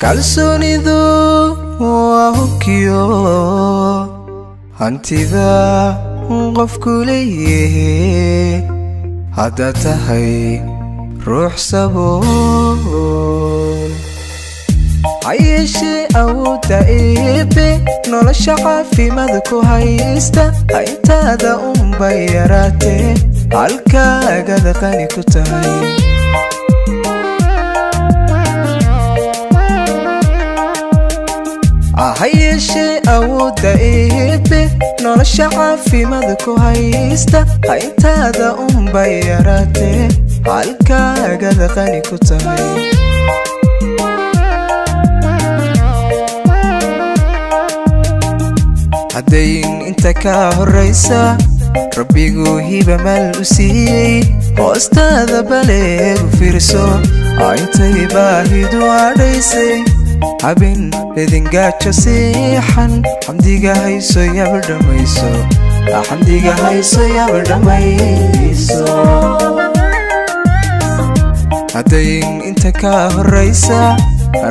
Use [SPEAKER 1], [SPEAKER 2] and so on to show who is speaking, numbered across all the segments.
[SPEAKER 1] kalsoonidu waa hubkiyo hantida qofku leeyahay haddaad tahay ruux sabool hayeeshee awoodda eebe nolosha caafimaad ku haysta intaada unbay yaraatee halkaagada qani ku tahay hayeeshee awoodda eebe nolosha caafimaad ku haysta intaada unbay yaraatee halkaagada qani ku tahay haddayn inta ka horraysa rabbigu hiba mal u siiyey hoostaada baleegu fiirso intay baahidu adhaysay habin ledingaajo siixan xamdiga hayso yabadhamayso xamdiga hayso yabadhamayso haddayn inta ka horraysa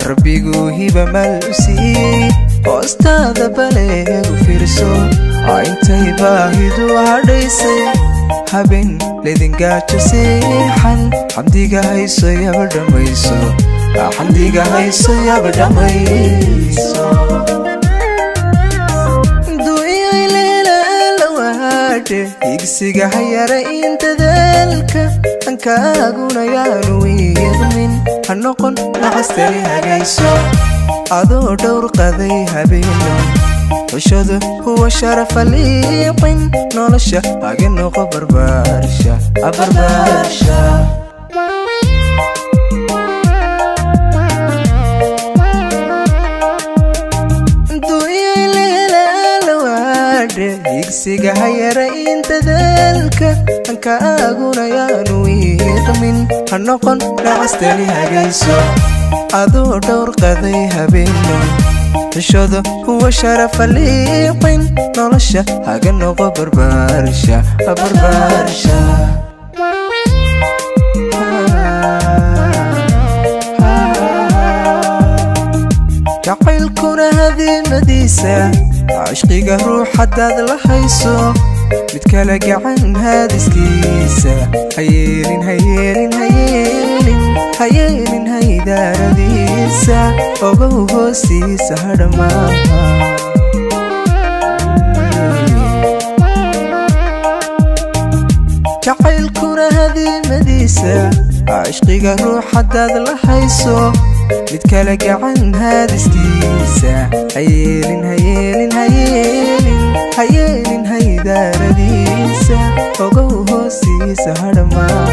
[SPEAKER 1] rabbigu hiba mal u siiyey hoostaada baleegu fiirso intay baahidu adhaysay habin ledingaajo siixan xamdiga hayso yabadhamayso xamdiga hayso yabadhamayso duuyay leelalawaadhe higsiga hayara in dadaalka ankaaguna yaanu wiidmin ha noqon naqastani hagayso adoo dhowr qaday habeeno xushadu huwa sharafa liiqin nolosha haga noqo barbaarsha barbaarsha higsiga hayara in dadaalka ankaaguna yaanu wiiqmin ha noqon naqastani hagayso adoo dhowr qaday habeeno xushadu huwa sharafa liiqin nolosha haga noqo barbaarsha barbaarsha jacaylkuna hadiimadiisa عشقيقة روح حداد لحيسو متكالا قعن هادسكيسا هيلين هيلين هيلين هيلين هيدار ديسا وقوهو سيسا هرماها جعيل كورا هذي مديسا عشقيقة روح حداد لحيسو متكالا قعن هادسكيسا هيلين هيلين هيلين هيلين هيدار ديسا وقوهو سيسا هرماها